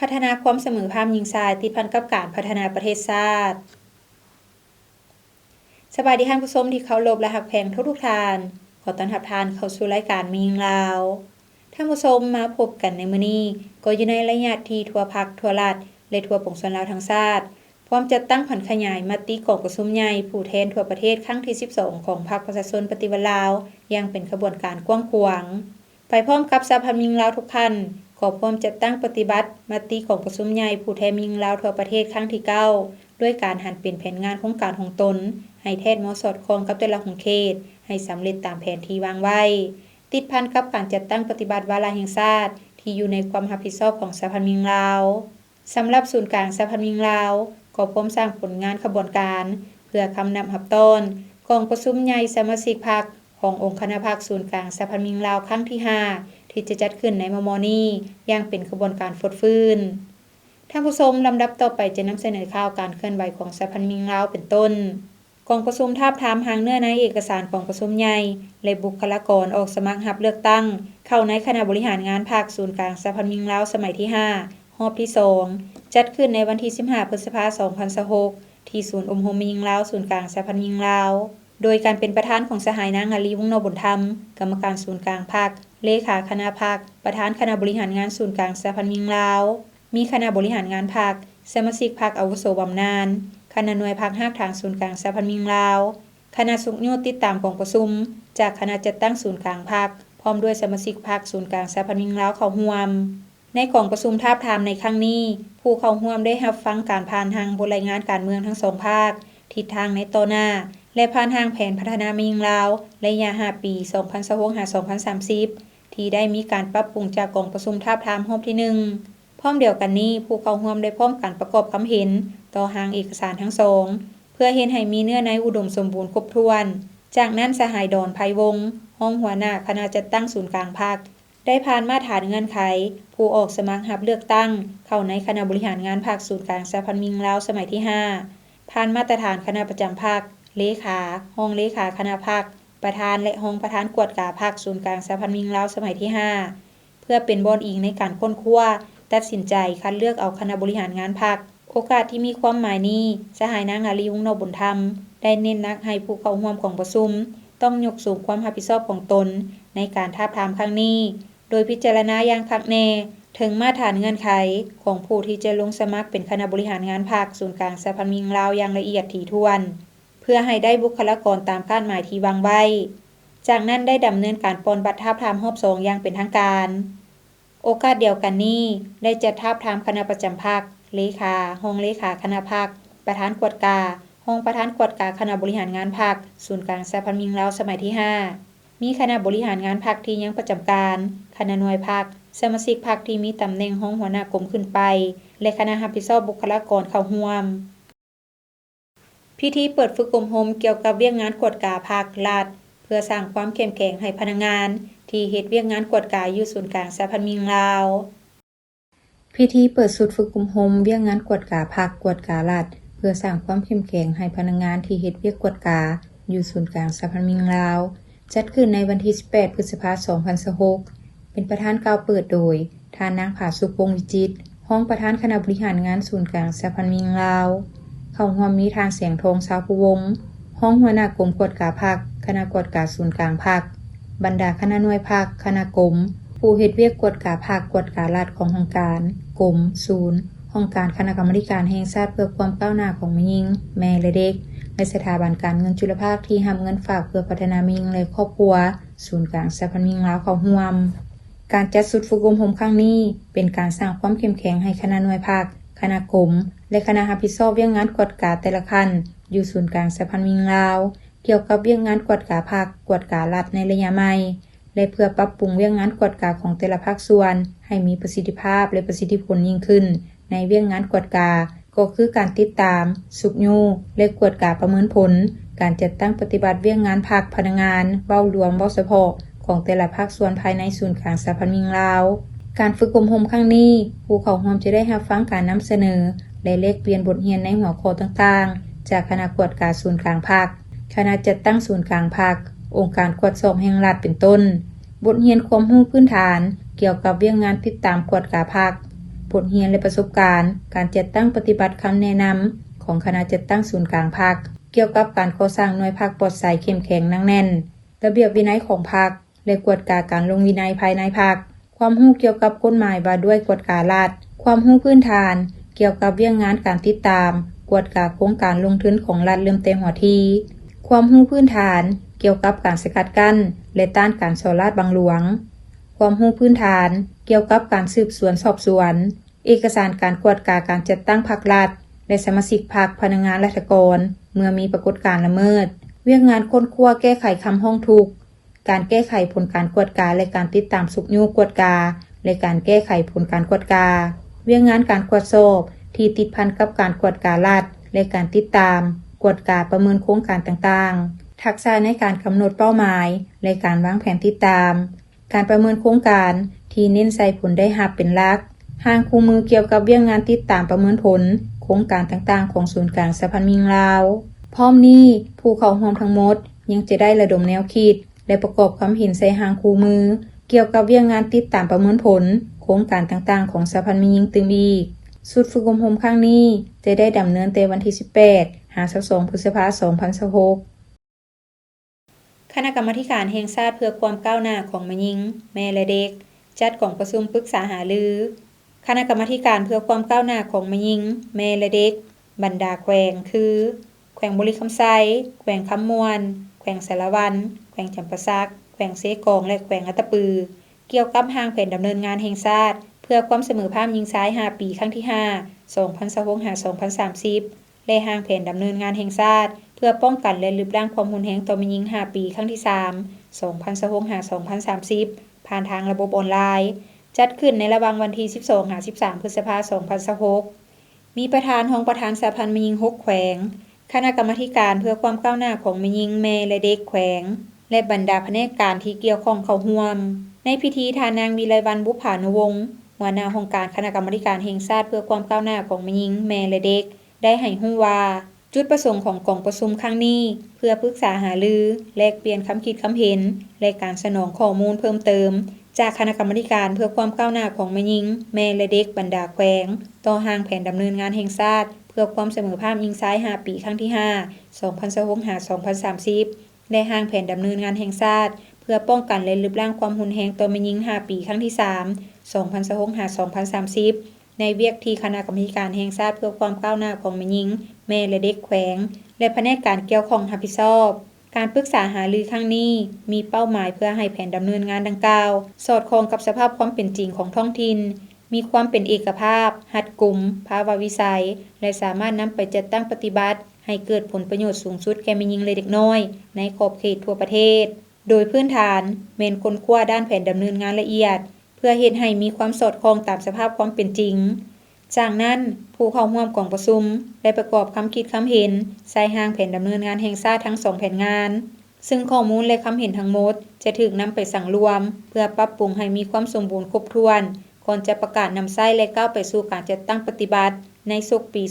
พัฒนาความเสมอภาคหญิงชายติดพันกับการพัฒนาประเทศชาติสบายดีท่านผู้ชมที่เคารพและรักแพงทุกท่านขอต้อนรับท่านเข้าสู่รายการมีหญิงลาวท่านผู้ชมมาพบกันในมื้อนี้ก็อยู่ในระยะที่ทั่วภาคทั่วรัฐและทั่วปวงชนลาวทั้งชาติพร้อมจัดตั้งผันขยายมติของประชุมใหญ่ผู้แทนทั่วประเทศครั้งที่12ของพรรคประชาชนปฏิวัติลาวอย่างเป็นขบวนการกว้างขวางไปพร้อมกับสภาหญิงลาวทุกท่านขอพร้อมจัดตั้งปฏิบัติมติของประชุมใหญ่ผู้แทนหญิงลาวทั่วประเทศครั้งที่9ด้วยการหันเปลี่ยนแผนงานโครงการของตนให้แท้เหมาะสอดคล้องกับแต่ละของเขตให้สำเร็จตามแผนที่วางไว้ติดพันกับการจัดตั้งปฏิบัติวาระแห่งชาติที่อยู่ในความรับผิดชอบของสภาหญิงลาวสำหรับศูนย์กลางสภาหญิงลาวก็พร้อมสร้างผลงานขบวนการเพื่อคำนำรับต้นกองประชุมใหญ่สมาชิกพรรคขององค์คณะพรรคศูนย์กลางสภาหญิงลาวครั้งที่5ที่จะจัดขึ้นในม.นี้อย่างเป็นขบวนการฟดฟื้นท่านผู้ชมลำดับต่อไปจะนำเสนอข่าวการเคลื่อนไหวของสภาหญิงลาวเป็นต้นกองประชุมทาบทามหางเนื้อในเอกสารของประชุมใหญ่และบุคลากรออกสมัครรับเลือกตั้งเข้าในคณะบริหารงานภาคศูนย์กลางสภาหญิงลาวสมัยที่5รอบที่2จัดขึ้นในวันที่15พฤษภาคม2026ที่ศูนย์อมโฮมหญิงลาวศูนย์กลางสภาหญิงลาวโดยการเป็นประธานของสหายนางอาลีวงศ์นบุญธรรมกรรมการศูนย์กลางพรรคเลขาคณะพรรคประธานคณะบริหารงานศูนย์กลางสภาหญิงลาวมีคณะบริหารงานพรรคสมาชิกพรรคอาวุโสบำนาญคณะหน่วยพรรคภาคทางศูนย์กลางสภาหญิงลาวคณะสุขโยติดตามกองประชุมจากคณะจัดตั้งศูนย์กลางพรรคพร้อมด้วยสมาชิกพรรคศูนย์กลางสภาหญิงลาวเข้าร่วมในกองประชุมทาบทามในครั้งนี้ผู้เข้าร่วมได้รับฟังการผ่านทางบทรายงานการเมืองทั้ง2ภาคทิศทางในต่อหน้าและผ่านทางแผนพัฒนาหญิงลาวระยะ5ปี2026-2030ที่ได้มีการปรับปรุงจากกองประชุมทาบทามรอบที่1พร้อมเดียวกันนี้ผู้เข้าร่วมได้พร้อมกันประกอบความเห็นต่อหางเอกสารทั้งสองเพื่อเห็นให้มีเนื้อในอุดมสมบูรณ์ครบถ้วนจากนั้นสหายดอนไพวงศ์ห้องหัวหน้าคณะจัดตั้งศูนย์กลางพรรคได้ผ่านมาตรฐานเงื่อนไขผู้ออกสมัครรับเลือกตั้งเข้าในคณะบริหารงานพรรคศูนย์กลางสภาหญิงลาวสมัยที่5ผ่านมาตรฐานคณะประจำพรรคเลขาห้องเลขาคณะพรรคประธานและห้องประธานกวดกาพรรคศูนย์กลางสภาหญิงลาวสมัยที่5เพื่อเป็นบอนอิงในการค้นคว้าตัดสินใจคัดเลือกเอาคณะบริหารงานพรรคโอกาสที่มีความหมายนี้สหายนางอาลีวงศ์นบุญธรรมได้เน้นหนักให้ผู้เข้าร่วมของประชุมต้องยกสูงความรับผิดชอบของตนในการทาบทามครั้งนี้โดยพิจารณาอย่างคักแน่ถึงมาตรฐานเงื่อนไขของผู้ที่จะลงสมัครเป็นคณะบริหารงานพรรคศูนย์กลางสภาหญิงลาวอย่างละเอียดถี่ถ้วนเพื่อให้ได้บุคลากรตามคาดหมายที่วางไว้จากนั้นได้ดำเนินการปลบัตรทาบทามรอบ2อย่างเป็นทางการโอกาสเดียวกันนี้ได้จัดทาบทามคณะประจำพรรคเลขาห้องเลขาคณะพรรคประธานกวดกาห้องประธานกวดกาคณะบริหารงานพรรคศูนย์กลางสภาหญิงลาวสมัยที่5มีคณะบริหารงานพรรคที่ยังประจำการคณะหน่วยพรรคสมาชิกพรรคที่มีตำแหน่งห้องหัวหน้ากรมขึ้นไปและคณะรับผิดชอบบุคลากรเข้าร่วมพิธีเปิดฝึกอบรมเกี่ยวกับเวียกงานกวดกาภาครัฐเพื่อสร้างความเข้มแข็งให้พนักงานที่เฮ็ดเวียกงานกวดกาอยู่ศูนย์กลางสภาหญิงลาวพิธีเปิดศูนย์ฝึกอบรมเวียกงานกวดกาภาคกวดการัฐเพื่อสร้างความเข้มแข็งให้พนักงานที่เฮ็ดเวียกกวดกาอยู่ศูนย์กลางสภาหญิงลาวจัดขึ้นในวันที่18พฤษภาคม2026เป็นประธานกล่าวเปิดโดยท่านนางผาสุขวงศ์วิจิตรห้องประธานคณะบริหารงานศูนย์กลางสภาหญิงลาวเข้าร่วมมีทางแสงทองสาวผู้วงศ์ห้องหัวหน้ากรมกวดกาภาคคณะกวดกาศูนย์กลางภาคบรรดาคณะหน่วยภาคคณะกรมผู้เฮ็ดเวียกกวดกาภาคกวดการัฐขององค์การกรมศูนย์องค์การคณะกรรมาการแห่งชาติเพื่อความก้าวหน้าของแม่หญิงแม่และเด็กและสถาบันการเงินจุลภาคที่รับเงินฝากเพื่อพัฒนาแม่หญิงและครอบครัวศูนย์กลางสภาหญิงลาวเข้าร่วมการจัดศูนย์ฝึกอบรมครั้งนี้เป็นการสร้างความเข้มแข็งให้คณะหน่วยภาคคณะกรมและคณะรับผิดชอบเวียกงานกวดกาแต่ละขั้นอยู่ศูนย์กลางสภาหญิงลาวเกี่ยวกับเวียกงานกวดกาภาคกวดการัฐในระยะใหม่และเพื่อปรับปรุงเวียกงานกวดกาของแต่ละภาคส่วนให้มีประสิทธิภาพและประสิทธิผลยิ่งขึ้นในเวียกงานกวดกาก็คือการติดตามสุกโยและกวดกาประเมินผลการจัดตั้งปฏิบัติเวียกงานภาคพนักงานเว้ารวมเว้าเฉพาะของแต่ละภาคส่วนภายในศูนย์กลางสภาหญิงลาวการฝึกอบรมครั้งนี้ผู้เข้าร่วมจะได้รับฟังการนำเสนอและแลกเปลี่ยนบทเรียนในหัวข้อต่างๆจากคณะกวดกาศูนย์กลางภาคคณะจัดตั้งศูนย์กลางภาคองค์การกวดสอบแห่งรัฐเป็นต้นบทเรียนความรู้พื้นฐานเกี่ยวกับเวียกงานติดตามกวดกาภาค บทเรียนและประสบการณ์การจัดตั้งปฏิบัติคำแนะนำของคณะจัดตั้งศูนย์กลางพรรคเกี่ยวกับการก่อสร้างหน่วยพรรคปลอดภัยเข้มแข็งหนักแน่นระเบียบวินัยของพรรคและกวดกาการลงวินัยภายในพรรคความรู้เกี่ยวกับกฎหมายว่าด้วยกฎการัฐความรู้พื้นฐานเกี่ยวกับเรื่องงานการติดตามกวดกาโครงการลงทุนของรัฐเริ่มแต่หัวทีความรู้พื้นฐานเกี่ยวกับการสกัดกั้นและต้านการช่อราชบังหลวงความรู้พื้นฐานเกี่ยวกับการสืบสวนสอบสวนเอกสารการกวดกาการจัดตั้งพรรครัฐและสมาชิกพรรคพนักงานราชการเมื่อมีปรากฏการณ์ละเมิดเรื่องงานค้นคว้าแก้ไขคำร้องทุกข์การแก้ไขผลการกวดกาและการติดตามสุขยุกวดกาและการแก้ไขผลการกวดกาเรื่องงานการกวดสอบที่ติดพันกับการกวดการัฐและการติดตามกวดกาประเมินโครงการต่างๆทักษะในการกำหนดเป้าหมายและการวางแผนติดตามการประเมินโครงการที่เน้นใส่ผลได้รับเป็นหลักทางคู่มือเกี่ยวกับเรื่องงานติดตามประเมินผลโครงการต่างๆของศูนย์กลางสหพันธ์มิงลาวพร้อมนี้ผู้เข้าร่วมทั้งหมดยังจะได้ระดมแนวคิดและประกอบความเห็นใส่ทางคู่มือเกี่ยวกับเรื่องงานติดตามประเมินผลโครงการต่างๆของสหพันธ์มิงตึงอีกสุดฝึกอบรมครั้งนี้จะได้ดำเนินแต่วันที่18-22 พฤษภาคม 2026คณะกรรมาธิการแห่งชาติเพื่อความก้าวหน้าของแม่หญิงแม่และเด็กจัดกล่องประชุมปรึกษาหารือคณะกรรมาธิการเพื่อความก้าวหน้าของแม่หญิงแม่และเด็กบรรดาแขวงคือแขวงบุรีคำไซแขวงคำมวนแขวงสารวันแขวงจำปาสักแขวงเสกองและแขวงอัตตปือเกี่ยวกับทางแผนดำเนินงานแห่งชาติเพื่อความเสมอภาคหญิงชาย5ปีครั้งที่5 2026-2030และทางแผนดำเนินงานแห่งชาติเพื่อป้องกันและลดละความรุนแรงต่อแม่หญิง5ปีครั้งที่3 2026-2030ผ่านทางระบบออนไลน์จัดขึ้นในระหว่างวันที่12-13 พฤษภาคม 2026มีประธานห้องประธานสหพันธ์แม่หญิง6แขวงคณะกรรมาธิการเพื่อความก้าวหน้าของแม่หญิงแม่และเด็กแขวงและบรรดาแผนกการที่เกี่ยวข้องเข้าร่วมในพิธีทานางวิไลวรรณบุภานุวงศ์หัวหน้าองค์การคณะกรรมาธิการแห่งชาติเพื่อความก้าวหน้าของแม่หญิงแม่และเด็กได้ให้รู้ว่าจุดประสงค์ของกองประชุมครั้งนี้เพื่อปรึกษาหารือแลกเปลี่ยนความคิดความเห็นและการสนองข้อมูลเพิ่มเติมจากคณะกรรมาธิการเพื่อความก้าวหน้าของแม่หญิงแม่และเด็กบรรดาแขวงต่อทางแผนดำเนินงานแห่งชาติเพื่อความเสมอภาคหญิงชาย5ปีครั้งที่5 2026-2030และทางแผนดำเนินงานแห่งชาติเพื่อป้องกันและลดละความรุนแรงต่อแม่หญิง5ปีครั้งที่3 2026-2030ในเวียกที่คณะกรรมาธิการแห่งชาติเพื่อความก้าวหน้าของแม่หญิงแม่และเด็กแขวงและแผนกการเกี่ยวข้องรับผิดชอบการปรึกษาหารือครั้งนี้มีเป้าหมายเพื่อให้แผนดำเนินงานดังกล่าวสอดคล้องกับสภาพความเป็นจริงของท้องถิ่นมีความเป็นเอกภาพรัดกุมภาวะวิสัยและสามารถนำไปจัดตั้งปฏิบัติให้เกิดผลประโยชน์สูงสุดแก่แม่หญิงและเด็กน้อยในขอบเขตทั่วประเทศโดยพื้นฐานแม่นค้นคว้าด้านแผนดำเนินงานละเอียดเพื่อเฮ็ดให้มีความสอดคล้องตามสภาพความเป็นจริงจากนั้นผู้เข้าร่วมกองประชุมได้ประกอบความคิดความเห็นใส่ร่างแผนดำเนินงานแห่งชาติทั้ง2แผนงานซึ่งข้อมูลและความเห็นทั้งหมดจะถูกนำไปสั่งรวมเพื่อปรับปรุงให้มีความสมบูรณ์ครบถ้วนก่อนจะประกาศนำใช้และก้าวไปสู่การจัดตั้งปฏิบัติในศกปี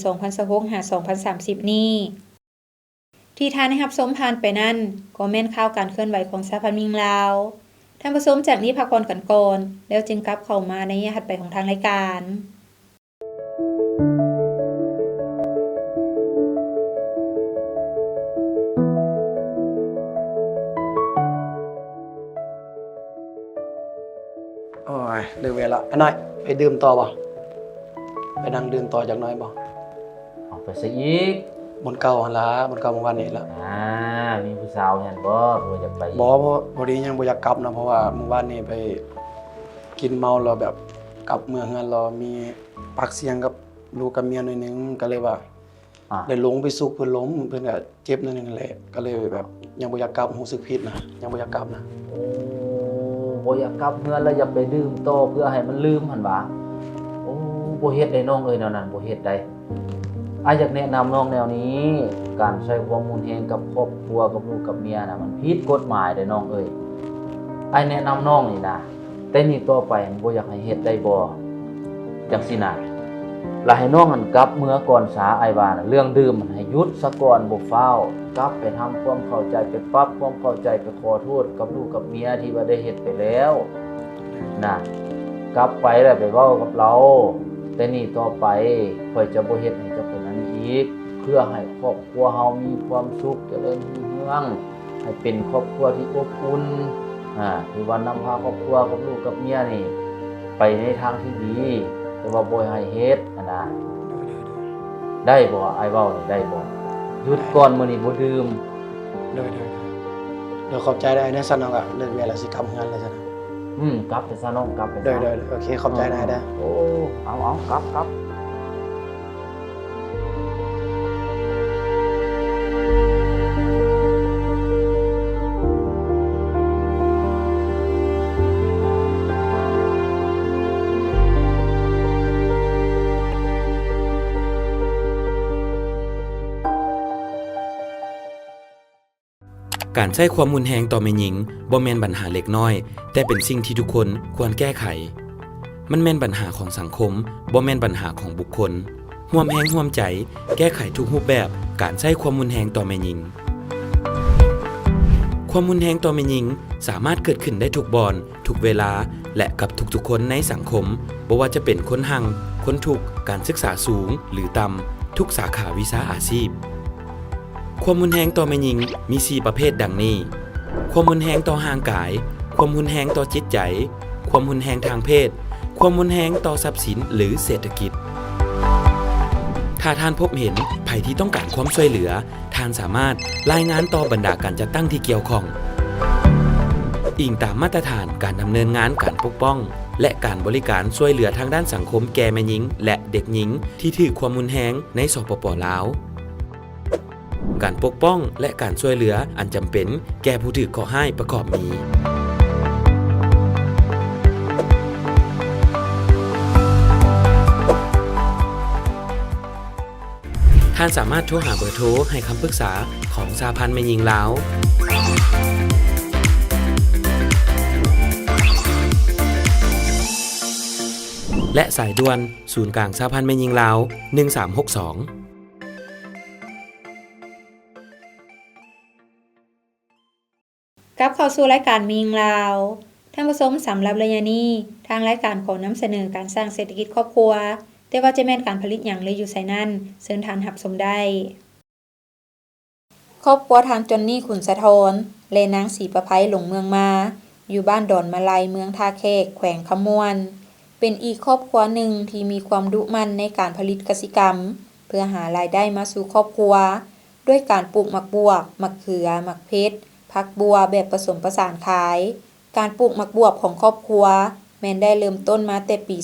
2026-2030 นี้ที่ท่านได้รับชมผ่านไปนั้นก็แม่นข่าวการเคลื่อนไหวของสหพันธ์มิงลาวท่านผู้ชมจากนี้พักผ่อนกันก่อนแล้วจึงกลับเข้ามาในถัดไปของทางรายการโอ้ยเลิกเวลาอันน้อยไปดื่มต่อบ่ไปนั่งดื่มต่อจักหน่อยบ่ออกไปซะอีกบนเก่าหั่นล่ะบนเก่าเมื่อวานนี้ล่ะมีผู้สาวเห็นบ่อยากไปบ่พอดียังบ่อยากกลับนะเพราะว่าเมื่อวานนี้ไปกินเมาแล้วแบบกลับเมืองแล้วมีปากเสียงกับลูกกับเมียหน่อยนึงก็เลยว่าได้ลงไปซุกเพิ่นล้มเพิ่นก็เจ็บหน่อยนึงนั่นแหละก็เลยแบบยังบ่อยากกลับรู้สึกผิดนะยังบ่อยากกลับนะโอ้บ่อยากกลับเฮือนแล้วอยากไปดื่มต่อเพื่อให้มันลืมหั่นว่าโอ้บ่เฮ็ดได้น้องเอ้ยแนวนั้นบ่เฮ็ดได้อยากแนะนำน้องแนวนี้การใช้ความรุนแรงกับครอบครัวกับลูกกับเมียน่ะมันผิดกฎหมายเด้น้องเอ้ยแนะนำน้องนี่นะแต่นี่ต่อไปบ่อยากให้เฮ็ดได้บ่จังซี่น่ะแล้วให้น้องกลับเมื่อก่อนสาว่าน่ะเรื่องดื่มมันให้หยุดซะก่อนบ่ฟ้าวกลับไปทำความเข้าใจไปปรับความเข้าใจไปขอโทษกับลูกกับเมียที่ว่าได้เฮ็ดไปแล้วนะกลับไปแล้วไปเว้ากับเรา แต่นี่ต่อไปข่อยจะบ่เฮ็ดให้เจ้าเป็นอันนี้อีกเพื่อให้ครอบครัวเฮามีความสุขเจริญรุ่งเรืองให้เป็นครอบครัวที่อบอุ่นที่ว่านำพาครอบครัวกับลูกกับเมียนี่ไปในทางที่ดีแต่ว่าบ่ให้เฮ็ดนะได้บ่อ้ายเว้านี่ได้บ่หยุดก่อนมื้อนี้บ่ดื่ม เดี๋ยวขอบใจได้นะซันน้องอ่ะเลิกเรียนแล้วสิกลับเฮือนแล้วจ้ะนะ กลับไปซะน้องกลับไป เดี๋ยวโอเคขอบใจได้ โอ้เอากลับการใช้ความรุนแรงต่อแม่หญิงบ่แม่นปัญหาเล็กน้อยแต่เป็นสิ่งที่ทุกคนควรแก้ไขมันแม่นปัญหาของสังคมบ่แม่นปัญหาของบุคคลร่วมแรงร่วมใจแก้ไขทุกรูปแบบการใช้ความรุนแรงต่อแม่หญิงความรุนแรงต่อแม่หญิงสามารถเกิดขึ้นได้ทุกบอนทุกเวลาและกับทุกๆคนในสังคมบ่ว่าจะเป็นคนหังคนทุกข์การศึกษาสูงหรือต่ำทุกสาขาวิชาอาชีพความรุนแรงต่อแม่หญิงมี 4 ประเภทดังนี้ความรุนแรงต่อร่างกายความรุนแรงต่อจิตใจความรุนแรงทางเพศความรุนแรงต่อทรัพย์สินหรือเศรษฐกิจถ้าท่านพบเห็นภัยที่ต้องการความช่วยเหลือท่านสามารถรายงานต่อบรรดาการจัดตั้งที่เกี่ยวข้องอิงตามมาตรฐานการดำเนินงานการปกป้องและการบริการช่วยเหลือทางด้านสังคมแก่แม่หญิงและเด็กหญิงที่ถูกความรุนแรงในสปป.ลาวการปกป้องและการช่วยเหลืออันจำเป็นแก่ผู้ถูกก่อร้ายประกอบมีท่านสามารถโทรหาเบอร์โทรให้คำปรึกษาของสหพันธ์แม่หญิงลาวและสายด่วนศูนย์กลางสหพันธ์แม่หญิงลาว1362กลับเข้าสู่รายการมีงลาวท่านผู้ชมสำหรับระยะนี้ทางรายการขอนำเสนอการสร้างเศรษฐกิจครอบครัวแต่ว่าจะแม่นการผลิตหยังเลยอยู่ไสนั่นเชิญทานรับชมได้ครอบครัวทางจอนนี่ขุนสะทอนและนางศรีประไพหลงเมืองมาอยู่บ้านดอนมะไลเมืองท่าแขกแขวงขมวนเป็นอีกครอบครัวหนึ่งที่มีความดุมั่นในการผลิตกสิกรรมเพื่อหารายได้มาสู่ครอบครัวด้วยการปลูกหมักบวบหมักเขือหมักเพชรผักบัวแบบผสมผสานขายการปลูกหมักบวบของครอบครัวแม้นได้เริ่มต้นมาแต่ปี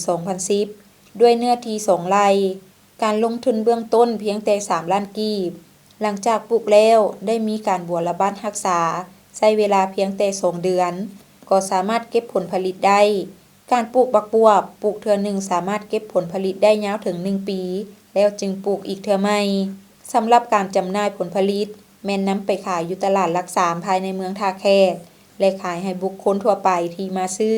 2010 ด้วยเนื้อที่2 ไร่การลงทุนเบื้องต้นเพียงแต่3 ล้านกีบหลังจากปลูกแล้วได้มีการบัวระบาดรักษาใช้เวลาเพียงแต่2 เดือนก็สามารถเก็บผลผลิตได้การปลูกบักบวบปลูกเทื่อหนึ่งสามารถเก็บผลผลิตได้ยาวถึง1 ปีแล้วจึงปลูกอีกเทื่อใหม่สำหรับการจำหน่ายผลผลิตแม่นนำไปขายอยู่ตลาดหลัก3ภายในเมืองท่าแขกและขายให้บุคคลทั่วไปที่มาซื้อ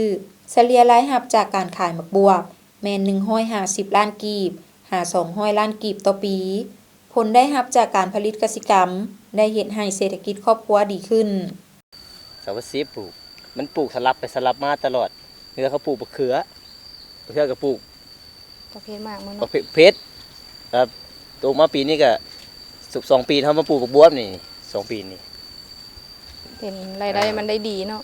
เฉลี่ยรายรับจากการขายหมักบวบแม่น150 ล้านกีบหา200 ล้านกีบต่อปีผลได้รับจากการผลิตกสิกรรมได้เฮ็ดให้เศรษฐกิจครอบครัวดีขึ้นสาวซีปลูกมันปลูกสลับไปสลับมาตลอดเนื้อเขาปลูกบักเขือก็ปลูกประเภทมากมึง ประเภทเพชรโตมาปีนี้ก็2 ปีเฮามาปลูกบักบวบนี่2 ปีนี่เห็นรายได้มันได้ดีเนาะ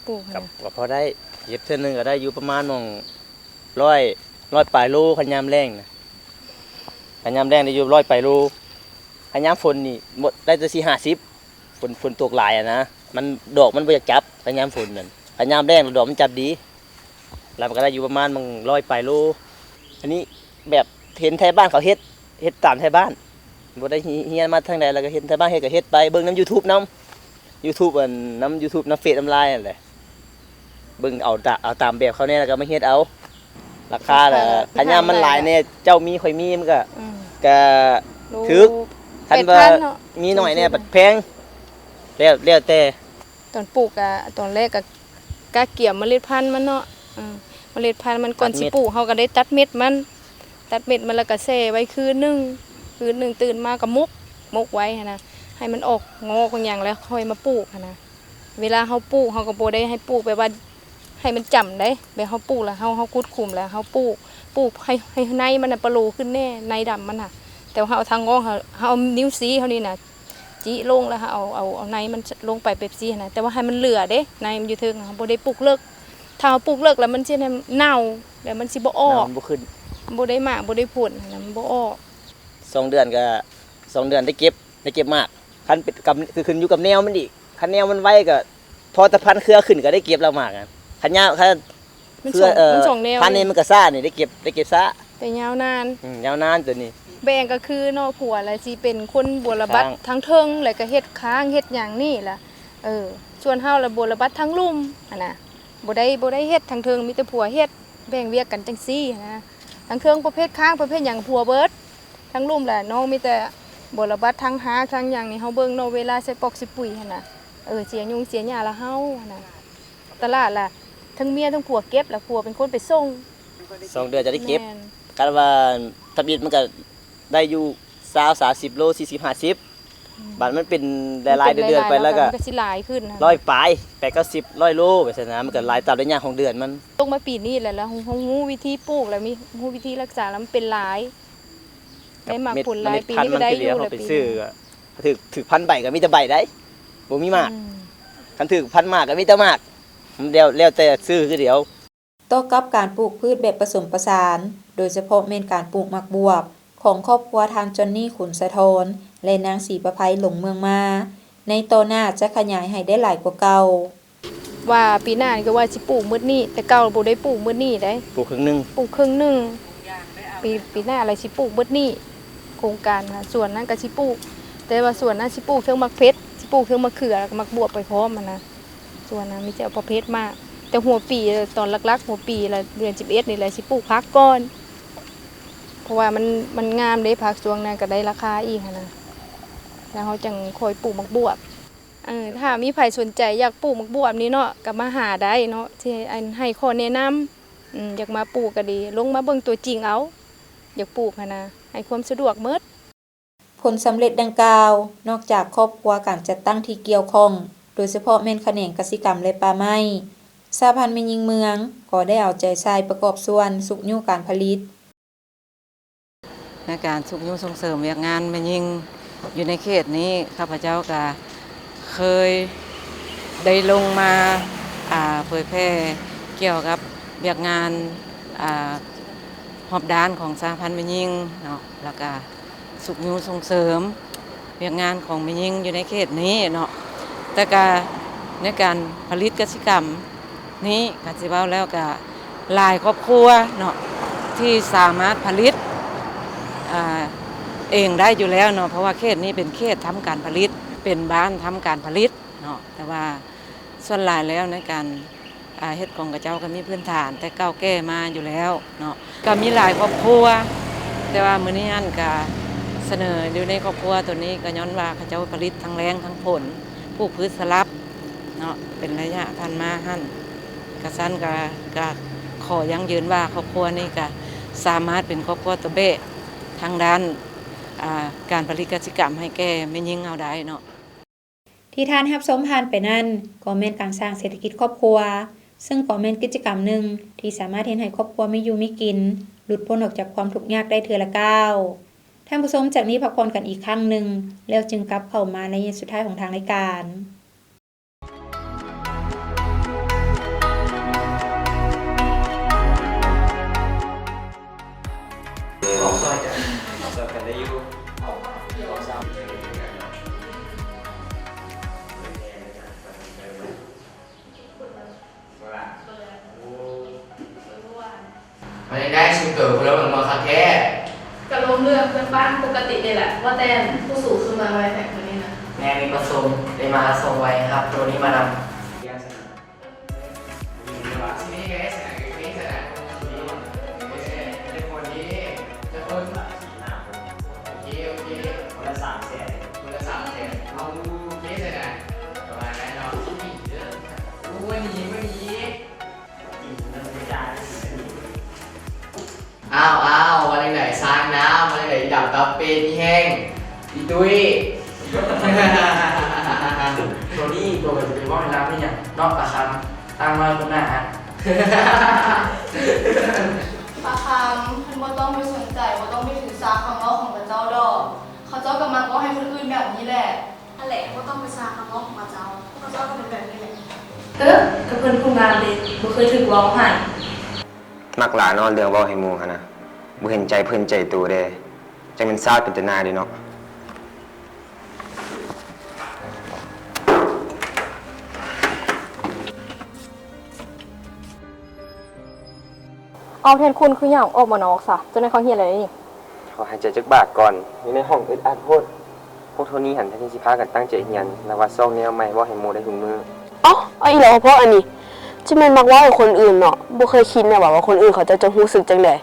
ปลูกก็พอได้เฮ็ดเทื่อนึงก็ได้อยู่ประมาณ100ปลายโลคันยามแล้งนะคันยามแล้งได้อยู่100ปลายโลคันยามฝนนี่หมดได้แต่40ฝนตกหลายนะมันดอกมันบ่อยากจับคันยามฝนนั่นคันยามแล้งดอกมันจับดีแล้วมันก็ได้อยู่ประมาณ100ปลายโลอันนี้แบบเห็นไทบ้านเขาเฮ็ดตามไทบ้านบ่ได้เฮียนมาทางใดแล้วก็เฮ็ดไทบ้านเฮ็ดก็เฮ็ดไปเบิ่งนำ YouTube นำ YouTube นำ YouTube นำเฟซนำไลน์นั่นแหละเบิ่งเอาตามแบบเขาแน่แล้วก็มาเฮ็ดเอาราคาล่ะคันยามมันหลายเนี่ยเจ้ามีข่อยมีมันก็ถึกคันว่ามีน้อยเนี่ยบัดแพงแล้วแต่ตอนปลูกอะตอนแรกก็กะเกี่ยมเมล็ดพันธุ์มันเนาะเมล็ดพันธุ์มันก่อนสิปลูกเฮาก็ได้ตัดเม็ดมันแล้วก็แช่ไว้คืนนึงตื่นมาก็มุกไว้นะให้มันออกงอกอย่างแล้วค่อยมาปลูกนะเวลาเฮาปลูกเฮาก็บ่ได้ให้ปลูกไปว่าให้มันจำได้แบบเฮาปลูกแล้วเฮากุดคุมแล้วเฮาปลูก ปลูกให้ในมันน่ะปะโลขึ้นแน่ในดำมันน่ะแต่ว่าเอาทางงอกเฮาเอานิ้วซีเฮานี่น่ะจิลงแล้วเอาในมันลงไปเป๊ปซี่นะแต่ว่าให้มันเหลือเด้ในมันอยู่เทิงน่ะบ่ได้ปลูกเลิกถ้าเอาปลูกเลิกแล้วมันสิเน่าแล้วมันสิบ่ออก น้ำบ่ขึ้น บ่ได้มากบ่ได้ผลนะมันบ่ออก 2 เดือนก็2 เดือนได้เก็บมากคันเป็นกับคือขึ้นอยู่กับแนวมันอีกคันแนวมันไว้ก็พอตะพันเครือขึ้นก็ได้เก็บแล้วมากอะคันยาวคัน มัน เครือ สองแนว พันนี้มันก็ซ่านี่ได้เก็บซ่า แต่ยาวนาน ยาวนานตัวนี้ แบ่งก็คือเนาะผัวแล้วสิเป็นคนบัวระบัด ค้าง ทั้งเทิงแล้วก็เฮ็ดค้างเฮ็ดหยังนี่ล่ะส่วนเฮาละบัวระบัดทั้งลุ่มหั่นน่ะบ่ได้เฮ็ดทั้งเทิงมีแต่ผัวเฮ็ดแบ่งเวียกกันจังซี่นะทั้งเทิงประเภทค้างประเภทหยังผัวเบิดทั้งลุ่มแหละน้องมีแต่บัวระบัดทั้งหาทั้งหยังนี่เฮาเบิ่งเนาะเวลาใส่ปอกสิปุ๋ยหั่นน่ะเสียยุงเสียหญ้าละเฮาหั่นน่ะตลาดล่ะทั้งเมียทั้งผัวเก็บแล้วผัวเป็นคนไปส่ง 2 เดือนจะได้เก็บ แม่น กันว่าทะเบียนมันก็ได้อยู่20-30โล40-50บาทมันเป็นหลายๆเดือนๆไปแล้วก็ มันก็สิหลายขึ้นนะ 100ปลาย8-90 100โลไปซั่นนะมันก็หลายตามระยะของเดือนมัน ลงมาปีนี้แหละแล้วฮู้วิธีปลูกแล้วมีฮู้วิธีรักษาแล้วมันเป็นหลายได้หมากผลหลายปีนี้ก็ได้อยู่ เม็ แล้ ดพันธุ์มันก็เหลือเขาไป ปี ซื้อก็ถึกพันใบก็มีแต่ใบได้บ่มีหมาก อืม คันถึกพันหมากก็มีแต่หมากมันแล้วแต่ซื้อคือเดียว โต้กับการปลูกพืชแบบผสมผสาน โดยเฉพาะเมนการปลูกหมักบวบ ของครอบครัวทางจอนนี่ขุนสะทนและนางศรีประไพหลงเมืองมา ในโตหน้าจะขยายให้ได้หลายกว่าเก่า ว่าปีหน้านี่ก็ว่าสิปลูกมื้อนี้แต่เก่าบ่ได้ปลูกมื้อนี้ได้ ปลูกครึ่งหนึง ปลูกครึ่งหนึงปีหน้าอะไรสิปลูกมื้อนี้โครงการค่ะส่วนนั้นก็สิปลูก แต่ว่าส่วนนั้นสิปลูกเทิงมักเพชรสิปลูกเทิงมะเขือแล้วก็มักบวบไปพร้อมมันนะส่วนนั้นมีแต่เอาประเภทมากแต่หัวปีตอนลักๆหัวปีละเดือน11นี่แหละสิปลูกพักก่อนเพราะว่ามันงามเด้ผักช่วงนั้นก็ได้ราคาอีกหั้นนะแล้วเฮาจังค่อยปลูกมักบวบถ้ามีใครสนใจอยากปลูกมักบวบนี้เนาะก็มาหาได้เนาะที่อันให้ข้อแนะนำอยากมาปลูกก็ดีลงมาเบิ่งตัวจริงเอาอยากปลูกหั้นนะให้ความสะดวกเมิด ผลสำเร็จดังกล่าว นอกจากครอบครัวการจัดตั้งที่เกี่ยวข้อง โดยเฉพาะแม่นแขนงกสิกรรมและป่าไม้สหพันธ์แม่หญิงเมืองก็ได้เอาใจใส่ประกอบส่วนสุกยู่การผลิต ในการสุขยุ่งส่งเสริมเวียกงานแม่ยิ่งอยู่ในเขตนี้ข้าพเจ้าก็เคยได้ลงมาเผยแพร่เกี่ยวกับเวียกงานหอบด้านของสหพันธ์แม่ยิ่งเนาะแล้วก็สุขยุ่งส่งเสริมเวียกงานของแม่ยิ่งอยู่ในเขตนี้เนาะแต่ก็ในการผลิตกสิกรรมนี้ก็สิเว้าแล้วก็หลายครอบครัวเนาะที่สามารถผลิตเองได้อยู่แล้วเนาะเพราะว่าเขตนี้เป็นเขตทำการผลิตเป็นบ้านทำการผลิตเนาะแต่ว่าส่วนหลายแล้วในการเฮ็ดของกระเจ้าก็มีพื้นฐานแต่เก่าแก่มาอยู่แล้วเนาะก็มีหลายครอบครัวแต่ว่ามื้อนี้อันก็เสนออยู่ในครอบครัวตัวนี้ก็ย้อนว่าเขาเจ้าผลิตทั้งแรงทั้งผลปลูกพืชสลับเนาะเป็นระยะผ่านมาหั่นกระสั้นก็ขอยั่งยืนว่าครอบครัวนี้ก็สามารถเป็นครอบครัวตัวเบ้ทางด้านการผลิตกสิกรรมให้แก่แม่ยิ่งเอาได้เนาะ ที่ท่านรับชมผ่านไปนั่นก็แม่นการสร้างเศรษฐกิจครอบครัว ซึ่งก็แม่นกิจกรรมหนึ่งที่สามารถเฮ็ดให้ครอบครัวมีอยู่มีกิน หลุดพ้นออกจากความทุกข์ยากได้เทื่อละก้าวท่านผู้ชมจากนี้พักผ่อนกันอีกครั้งหนึ่งแล้วจึงกลับเข้ามาในเย็นสุดท้ายของทางรายการ มันยังได้ชิมเกิดคนละเหมือนมาคาแท้ กระลมเรือเพื่อนบ้านปกติเลยแหละ ว่าแต่ผู้สูงขึ้นมาไว้แท็กตัวนี้นะ แม่มีประสมได้มาส่งไว้ครับ ตัวนี้มานำอ้าววันไหนสร้างน้ำวันไหนดับตับเป็นที่แห้งอีตุ้ย ตัวนี้ตัวจะเป็นว่าเวลาไม่อย่างนอกจากคำตั้งมาคนหน้า ปลาค ำท่านบ่ต้องไปสนใจบ่ต้องไปถือสาคำเว้าของพระเจ้าดอกเขาเจ้าก็มักเว้าให้คนอื่นแบบนี้แหละนั่นแหละบ่ต้องไปสาคำเว้าของพระเจ้าก็เป็นแบบนี้แหละกับเพิ่นผู้งานเลยบ่เคยถูกเว้าให้ มักหลานอนเรื่องเว้าให้หมู่หั่นนะบ่เห็นใจเพิ่นใจตัวเด้จังเป็นซาดเป็นตนาเด้เนาะ เอาแทนคุณคืออย่างออกมานอกซะจนในเขาเฮียอะไรนี่ ขอหายใจจักบาทก่อนอยู่ในห้องอึดอัดโพดพวกเท่านี้หันแทนที่สิพากันตั้งใจเรียนแล้วว่าซ่องแนวใหม่เว้าให้หมู่ได้ทุกมื้อ อ๋อเอาอีแล้วเพราะอันนี้จะแม่นมักว่าให้คนอื่นเนาะบ่เคยคิดแน่ว่าคนอื่นเขาจะรู้สึกจังได๋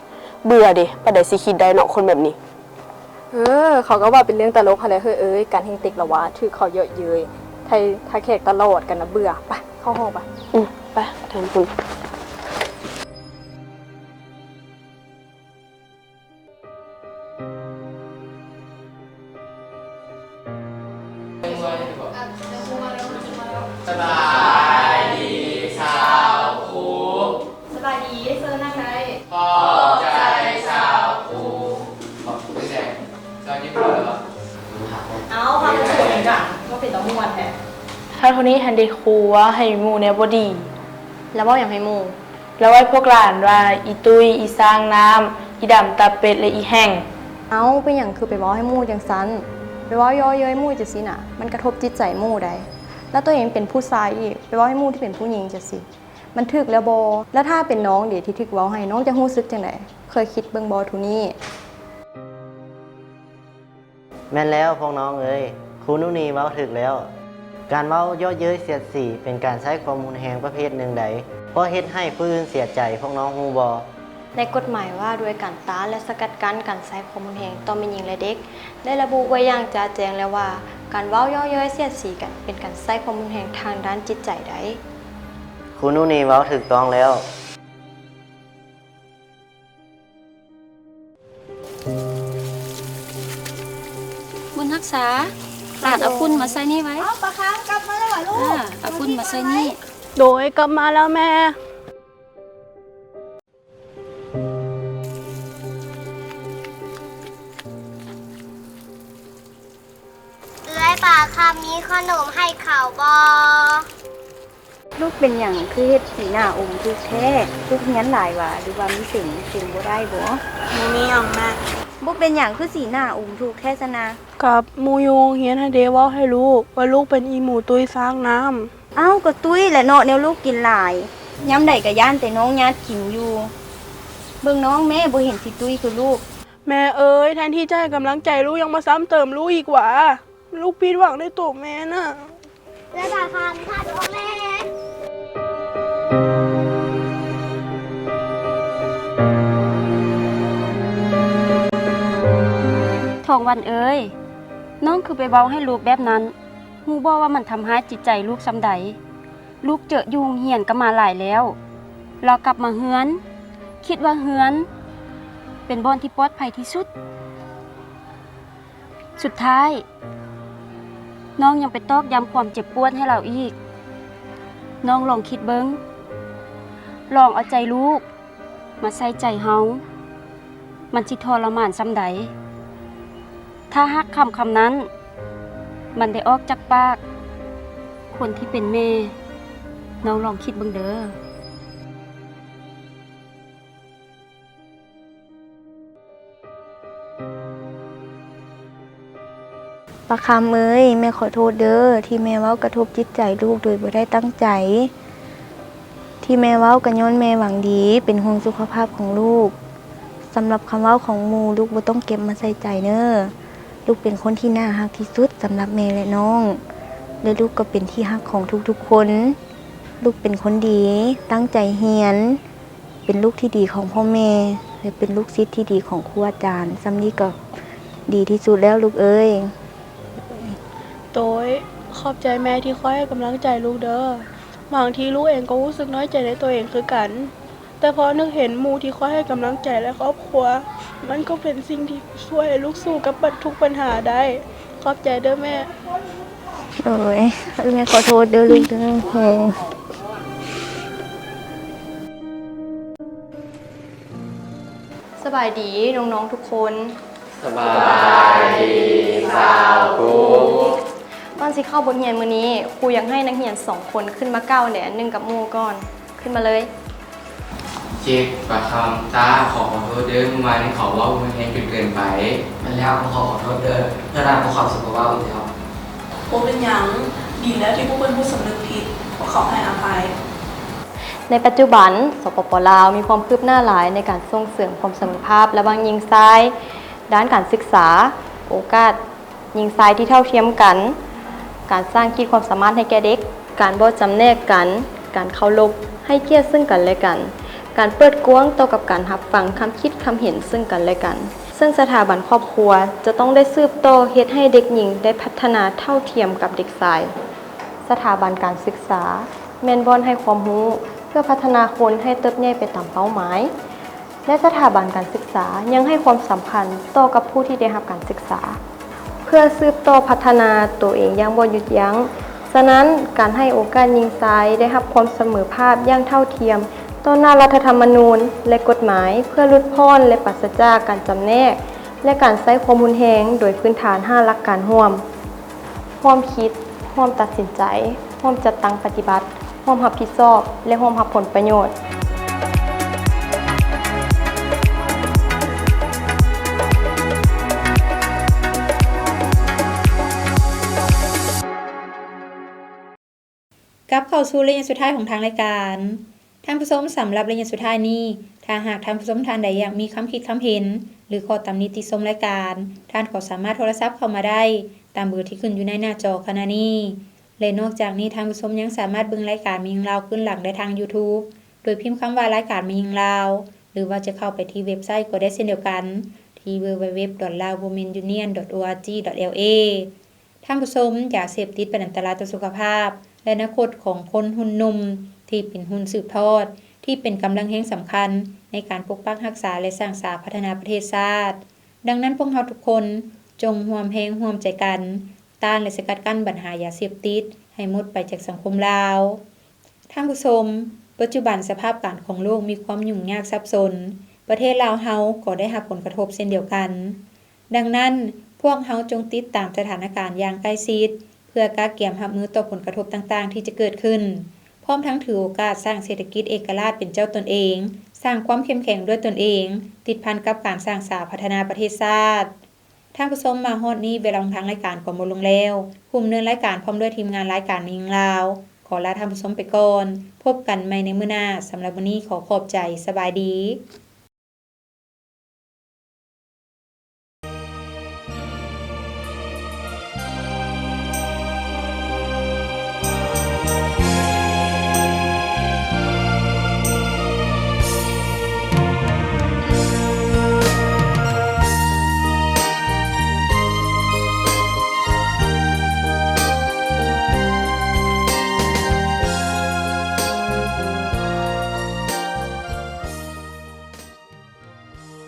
เบื่อเด้ปานใดสิคิดได้เนาะคนแบบนี้ เขาก็ว่าเป็นเรื่องตลกอะไรเฮ้ยการเฮงติกละวะถือเขาเยอะเย้ยไทยแขกตลอดกันนะเบื่อไปเข้าห้องไป ไปแทนคุณ สบายดีชาวคู สบายดีเซิร์นั่งไหน ขอบใจชาวคูขอบคุณแดงชาวญี่ปุ่นเหรอ เอาพาไปสวยกันว่าเป็นตะมวนแท้ ถ้าเท่านี้ทันได้ครูว่าให้หมู่เนี่ยบ่ดี แล้วว่าอย่างให้หมู่ แล้วไว้พวกหลานว่าอีตุ้ยอีสร้างน้ำอีดำตาเป็ดและอีแห้ง เอาเป็นอย่างคือไปเว้าให้หมู่จังซั้นไปเว้าย่อเย้ยหมู่จังซี่น่ะมันกระทบจิตใจหมู่ได้แล้วตัวเองเป็นผู้ชายอีกไปเว้าให้หมู่ที่เป็นผู้หญิงจังซี่มันถึกแล้วบ่แล้วถ้าเป็นน้องเดี๋ยวที่ถึกเว้าให้น้องจะรู้สึกจังได๋เคยคิดเบิ่งบ่ทุนี้ แม่นแล้วพวกน้องเอ้ยครูนุนีเว้าถึกแล้ว การเว้าเยาะเย้ยเสียดสีเป็นการใช้ความรุนแรงประเภทหนึ่งใดเพราะเฮ็ดให้ผู้อื่นเสียใจพวกน้องฮู้บ่ ในกฎหมายว่าด้วยการต้านและสกัดกั้นการใช้ความรุนแรงต่อแม่หญิงและเด็กได้ระบุไว้อย่างชัดแจ้งแล้วว่าการเว้าเยาะเย้ยเสียดสีกันเป็นการใช้ความรุนแรงทางด้านจิตใจได้ ครูนุนีเว้าถูกต้องแล้ว บุญรักษาหลานเอาปุ้นมาใส่นี่ไว้ เอาปลาค้างกลับมาแล้วเหรอลูก เอาปุ้นมาใส่นี่ โดยกลับมาแล้วแม่ ป่าคำมีขนมให้ข่าวบอ ลูกเป็นอย่างคือเฮ็ดสีหน้าอมทุกแท้ลูกเฮียนหลายว่าหรือว่ามีสิ่งบ่ได้บ่มีออกมาบ่เป็นอย่างคือสีหน้าอมทุกแท้ซะนะ กับหมู่ยงเฮียนให้เดเว้าให้ลูกว่าลูกเป็นอีหมูตุ้ยสร้างน้ำ เอ้าก็ตุ้ยแหละเนาะแนวลูกกินหลายยามใดก็ย่านแต่น้องญาติกินอยู่เบิ่งน้องแม่บ่เห็นสิตุ้ยคือลูก แม่เอ้ยแทนที่จะให้กำลังใจลูกยังมาซ้ำเติมลูกอีกว่าลูกผิดหวังในตัวแม่น่ะ และป่าคำทัดพ่อแม่ ทองวันเอ้ยน้องคือไปเว้าให้ลูกแบบนั้นฮู้บ่ว่ามันทำร้ายจิตใจลูกซำใดลูกเจอยุงเหียนก็มาหลายแล้วเรากลับมาเฮือนคิดว่าเฮือนเป็นบ่อนที่ปลอดภัยที่สุดสุดท้ายน้องยังไปตอกย้ำความเจ็บปวดให้เราอีกน้องลองคิดเบิ่งลองเอาใจลูกมาใส่ใจเฮามันสิทรมานซำใดถ้าฮักคำนั้นมันได้ออกจากปากคนที่เป็นแม่น้องลองคิดเบิ่งเด้อ ปะคำเอ้ยแม่ขอโทษเด้อที่แม่เว้ากระทบจิตใจลูกโดยบ่ได้ตั้งใจที่แม่เว้าก็ย้อนแม่หวังดีเป็นห่วงสุขภาพของลูกสำหรับคำเว้าของหมู่ลูกบ่ต้องเก็บมาใส่ใจเด้อลูกเป็นคนที่น่ารักที่สุดสำหรับแม่และน้องและลูกก็เป็นที่รักของทุกๆคนลูกเป็นคนดีตั้งใจเรียนเป็นลูกที่ดีของพ่อแม่และเป็นลูกศิษย์ที่ดีของครูอาจารย์ซ้ำนี้ก็ดีที่สุดแล้วลูกเอ้ยโดยขอบใจแม่ที่คอยให้กำลังใจลูกเด้อบางทีลูกเองก็รู้สึกน้อยใจในตัวเองคือกันแต่พอนึกเห็นหมู่ที่คอยให้กำลังใจและครอบครัวมันก็เป็นสิ่งที่ช่วยให้ลูกสู้กับทุกปัญหาได้ขอบใจเด้อแม่ โอ้ยแม่ขอโทษเด้อลูกเด้อ บายดีน้องๆทุกคน สบายดีสาวครู ก่อนสิเข้าบทเรียนมื้อนี้ครูอยากให้นักเรียน2คนขึ้นมาก้าวแหนหนึ่งกับหมู่ก่อนขึ้นมาเลย เจ๊กปากคำตาขอโทษเด้อเมื่อวานนี้ขอว่ามันแห้งจนเกินไปมันแล้วขอโทษเด้อเพื่อนเราขอสุขภาพอีกแล้ว พวกเป็นหยังดีแล้วที่พวกเป็นผู้สำนึกผิดขอเขาให้อภัย ในปัจจุบันสปป.ลาวมีความคืบหน้าหลายในการส่งเสริมความเสมอภาพและบางหญิงชายด้านการศึกษาโอกาสหญิงชายที่เท่าเทียมกัน การสร้างขีดความสามารถให้แก่เด็กการบ่จำแนกกันการเคารพให้เกียรติซึ่งกันและกันการเปิดกว้างต่อกับการรับฟังคำคิดคำเห็นซึ่งกันและกันซึ่งสถาบันครอบครัวจะต้องได้สืบต่อเฮ็ดให้เด็กหญิงได้พัฒนาเท่าเทียมกับเด็กชายสถาบันการศึกษาแม่นบ่อนให้ความรู้เพื่อพัฒนาคนให้เติบโตไปตามเป้าหมายและสถาบันการศึกษายังให้ความสำคัญต่อกับผู้ที่ได้รับการศึกษาเพื่อสืบต่อพัฒนาตัวเองอย่างบ่หยุดยั้งฉะนั้นการให้โอกาสหญิงชายได้รับความเสมอภาพอย่างเท่าเทียมต่อหน้ารัฐธรรมนูญและกฎหมายเพื่อลดพรและปราศจากการจำแนกและการใช้ความรุนแรงโดยพื้นฐาน5หลักการร่วมคิดร่วมตัดสินใจร่วมจัดตั้งปฏิบัติร่วมรับผิดชอบและร่วมรับผลประโยชน์กลับเข้าสู่ระยะสุดท้ายของทางรายการท่านผู้ชมสำหรับระยะสุดท้ายนี้ถ้าหากท่านผู้ชมท่านใดอยากมีความคิดความเห็นหรือขอตำหนิติชมรายการท่านก็สามารถโทรศัพท์เข้ามาได้ตามเบอร์ที่ขึ้นอยู่ในหน้าจอขณะนี้และนอกจากนี้ท่านผู้ชมยังสามารถเบิ่งรายการมียิงลาวขึ้นหลังได้ทาง YouTube โดยพิมพ์คำว่ารายการมียิงลาวหรือว่าจะเข้าไปที่เว็บไซต์ก็ได้เช่นเดียวกันที่ www.laowomenunion.org.la ท่านผู้ชมอย่าเสพติดเป็นอันตรายต่อสุขภาพและอนาคตของคนหุ่นนุ่มที่เป็นหุ่นสืบทอดที่เป็นกำลังแห่งสำคัญในการปกปักรักษาและสร้างสรรค์พัฒนาประเทศชาติดังนั้นพวกเราทุกคนจงร่วมแรงร่วมใจกันต้านและสกัดกั้นปัญหายาเสพติดให้หมดไปจากสังคมลาวท่านผู้ชมปัจจุบันสภาพการของโลกมีความยุ่งยากซับซ้อนประเทศลาวเฮาก็ได้รับผลกระทบเช่นเดียวกันดังนั้นพวกเฮาจงติดตามสถานการณ์อย่างใกล้ชิดเพื่อกะเกียมรับมือต่อผลกระทบต่างๆที่จะเกิดขึ้นพร้อมทั้งถือโอกาสสร้างเศรษฐกิจเอกราชเป็นเจ้าตนเองสร้างความเข้มแข็งด้วยตนเองติดพันกับการสร้างสรรค์พัฒนาประเทศชาติท่านผู้ชมมาฮอดนี้เวลาของทางรายการก็หมดลงแล้วผู้ดำเนินรายการพร้อมด้วยทีมงานรายการมียิงลาวขอลาท่านผู้ชมไปก่อนพบกันใหม่ในมื้อหน้าสำหรับวันนี้ขอขอบใจสบายดี